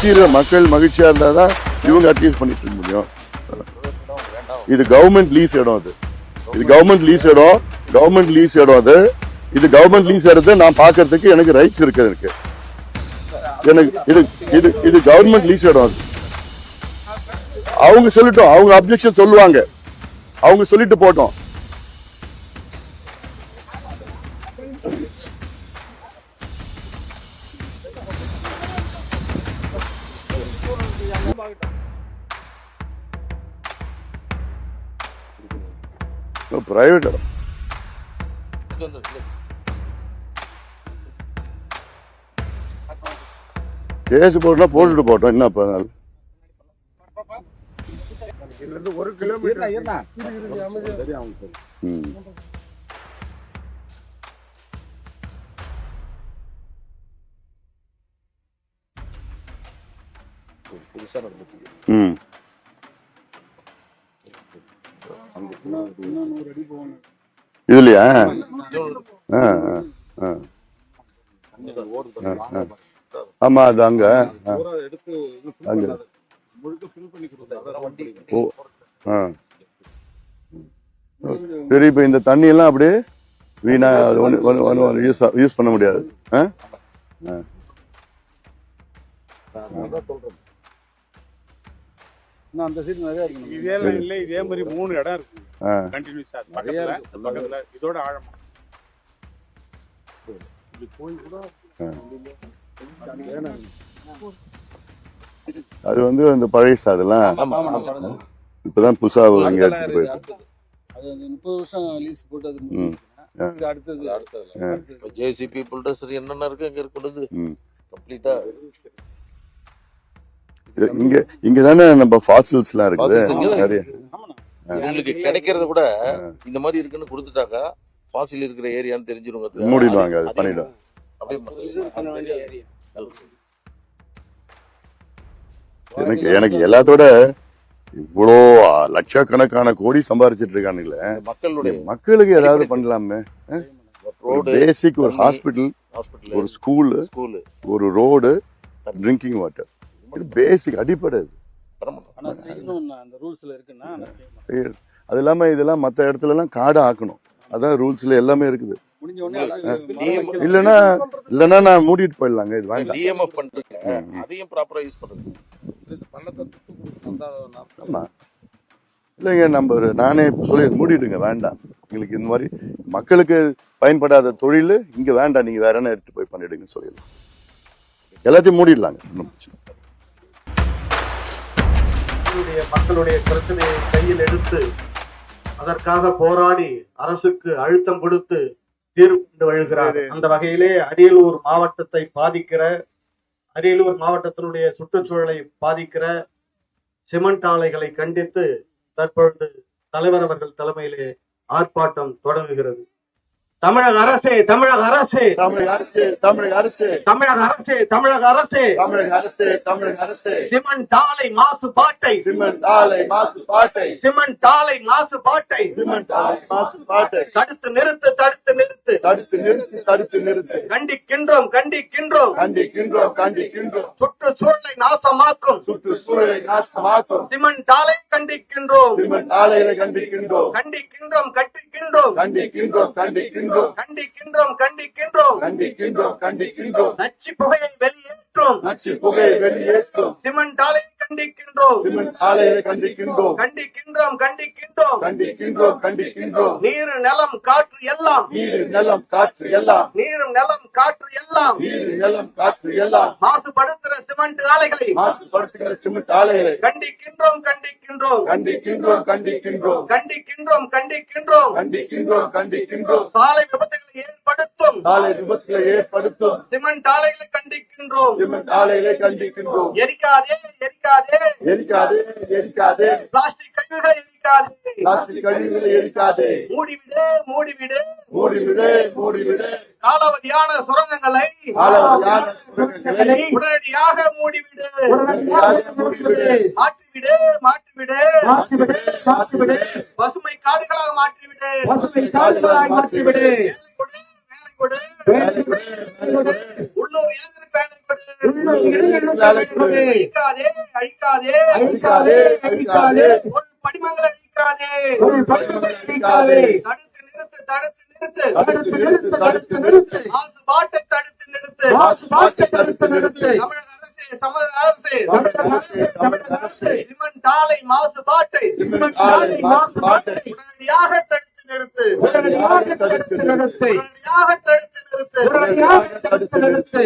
மக்கள் மகிழ்ச்சியா இருந்தாதான் இவங்க அட்லீஸ்ட் பண்ணிட்டு இருக்க முடியும். இது கவர்மெண்ட் லீஸ் இடம், இது கவர்மெண்ட் லீஸ் இடம், கவர்மெண்ட் லீஸ் இடம் அது. இது கவர்மெண்ட் லீஸ் இடத்தை நான் பாக்குறதுக்கு எனக்கு ரைட்ஸ் இருக்கு. எனக்கு இது இது இது கவர்மெண்ட் லீஸ் இடம். அது அவங்க சொல்லட்டும், அவங்க அப்ஜெக்ஷன் சொல்லுவாங்க, அவங்க சொல்லிட்டு போட்டோம். பிரைவேட் இடம் கேஸ் போட்டா போட்டுட்டு போட்டோம். என்ன பண்ணால் 1 கிலோமீட்டர் இதுலயா? ஆமா, அது அங்க சரி. இப்ப இந்த தண்ணி எல்லாம் அப்படியே வீணா யூஸ் பண்ண முடியாது. அந்த சைடு நிறைய இருக்கு. இதே மாதிரி 3 இடம் இருக்கு கண்டினியூஸா பக்கத்துல. இதோட ஆழமா அது வந்து அந்த பழைய அதெல்லாம் இப்பதான் புதுசா இங்க எடுத்துட்டு போயிருக்கு. அது 30 வருஷம் லீஸ் போட்டது. அடுத்தது ஜேசிபி புல்டோசர் என்னென்ன இருக்கு அங்க இருக்கிறது கம்ப்ளீட்டா. இங்க தானே நம்ம ஃபாசில்ஸ் எல்லாம் இருக்குது நிறைய. உங்களுக்கு கிடைக்கிறது கூட இந்த மாதிரி இருக்குன்னு கொடுத்துட்டாக்கா ஃபாசில் இருக்கிற ஏரியான்னு தெரிஞ்சிருவாங்க, மூடிடுவாங்க. அது பண்ணிடுவாங்க. எனக்கு எல்லாத்தோட இவ்வளோ லட்சக்கணக்கான கோடி சம்பாதிச்சிட்டு இருக்கானுங்களே, மக்களுக்கு ஏதாவது பண்ணலாமே. பேசிக் ஒரு ஹாஸ்பிட்டல், ஒரு ஸ்கூல், ஒரு ரோடு, ட்ரிங்கிங் வாட்டர், இது பேசிக் அடிப்படை. அது இல்லாம இதெல்லாம் மற்ற இடத்துல எல்லாம் காடை ஆக்கணும். அதான் ரூல்ஸ்ல எல்லாமே இருக்குது. இல்லன்னா நான் மூடிட்டு போயிடலாங்க. இது டிஎம்எஃப் பண்றீங்க, அதையும் ப்ராப்பரா யூஸ் பண்ணுங்க. ஆமா இல்லைங்க, நானே சொல்லி மூடிடுங்க, வேண்டாம் எங்களுக்கு இந்த மாதிரி மக்களுக்கு பயன்படாத தொழில் இங்க வேண்டாம், நீங்க வேற என்ன எடுத்து போய் பண்ணிடுங்க சொல்லிடலாம். எல்லாத்தையும் மூடிடலாங்க. மக்களுடைய பிரச்சனையை கையில் எடுத்து அதற்காக போராடி அரசுக்கு அழுத்தம் கொடுத்து தீர்வு கொண்டு வருகிறார். அந்த வகையிலே அரியலூர் மாவட்டத்தை பாதிக்கிற, அரியலூர் மாவட்டத்தினுடைய சுற்றுச்சூழலை பாதிக்கிற சிமெண்ட் ஆலைகளை கண்டித்து தற்பொழுது தலைவர் அவர்கள் தலைமையிலே ஆர்ப்பாட்டம் தொடங்குகிறது. தமிழக அரசே, தமிழக அரசே, தமிழக அரசே, தமிழக அரசே, தமிழக அரசே, தமிழக அரசே, தமிழக அரசே, தமிழக அரசே, சிமெண்ட் ஆலை மாசுபாட்டை, சிமெண்ட் ஆலை மாசுபாட்டை, சிமெண்ட் ஆலை மாசுபாட்டை, சிமெண்ட் ஆலை மாசுபாட்டை தடுத்து நிறுத்து, தடுத்து நிறுத்து, தடுத்து நிறுத்து, தடுத்து நிறுத்து. கண்டிக்கின்றோம், கண்டிக்கின்றோம், கண்டிக்கின்றோம், கண்டிக்கின்றோம். சுற்றுச்சூழலை நாசமாக்கும், சுற்றுச்சூழலை நாசமாக்கும் சிமெண்ட் ஆலை கண்டிக்கின்றோம், சிமெண்ட் ஆலைகளை கண்டிக்கின்றோம், கண்டிக்கின்றோம், கண்டிக்கின்றோம், கண்டிக்கின்றோம், கண்டிக்கின்றோம், கண்டிக்கின்றோம், கண்டிக்கின்றோம், கண்டிக்கின்றோம், கண்டிக்கின்றோம். நச்சு புகையை வெளியேற்றும், நச்சு புகையை வெளியேற்றும் சிமெண்ட் ஆலை கண்டிக்கின்றோம், சிமெண்ட் ஆலைகளை கண்டிக்கின்றோம், கண்டிக்கின்றோம், கண்டிக்கின்றோம், கண்டிக்கின்றோம், கண்டிக்கின்றோம். நீர் நிலம் காற்று எல்லாம், நீர் நிலம் காற்று எல்லாம், நீர் நிலம் காற்று எல்லாம், நீர் நிலம் காற்று எல்லாம் மாசுபடுத்துகிற சிமெண்ட் ஆலைகளை, மாசுபடுத்துகிற சிமெண்ட் ஆலைகளை கண்டிக்கின்றோம், கண்டிக்கின்றோம், கண்டிக்கின்றோம், கண்டிக்கின்றோம், கண்டிக்கின்றோம், கண்டிக்கின்றோம். கண்டிக்கின்றோம், கண்டிக்கின்றோம். சாலை விபத்துகளை ஏற்படுத்தும், சாலை விபத்துகளை ஏற்படுத்தும் சிமெண்ட் ஆலைகளை கண்டிக்கின்றோம், சிமெண்ட் ஆலைகளை கண்டிக்கின்றோம். எரிக்காதே, எரிக்காதே, எரிக்காதே, எரிக்காதே, பிளாஸ்டிக் கழிவுகளை எரிக்காதே, பிளாஸ்டிக் கழிவுகளை எரிக்காதே, மூடிவிடு, மூடிவிடு, மூடிவிடு, மூடிவிடு. காலாவதியான சுரங்கங்களை, காலாவதியான சுரங்கங்களை உடனடியாக மூடிவிடு, உடனடியாக மூடிவிடு, மாற்றிவிடு, மாற்றிவிடு, மாற்றிவிடு, மாற்றிவிடு. பசுமை காடுகளாக மாற்றிவிடு, பசுமை காடுகளாக மாற்றிவிடு. வேலை கொடு, வேலை கொடு, வேலை கொடு, வேலை கொடு. உள்ளூர் இளைஞருக்கு வேலை கொடு, உள்ளூர் இளைஞருக்கு வேலை கொடு. அழிக்காதே, அழிக்காதே, அழிக்காதே, அழிக்காதே. பொருள் படிமங்களை அழிக்காதே, அழிக்காதே. தடுத்து நிறுத்து, தடுத்து நிறுத்து, தடுத்து நிறுத்து, தடுத்து நிறுத்து. மாசுபாட்டை தடுத்து நிறுத்து, மாசுபாட்டை தடுத்து நிறுத்து. தமிழக அரசே, தமிழக அரசே, தமிழக அரசே, தமிழக அரசே. சிமெண்ட் ஆலை மாசுபாட்டை சிமெண்ட் ஆலை மாசுபாட்டை உடனடியாக தடுத்து நிறுத்து, உடனடியாக தடுத்து நிறுத்து. உடனடியாக தடுத்து நிறுத்து, உடனடியாக தடுத்து நிறுத்து.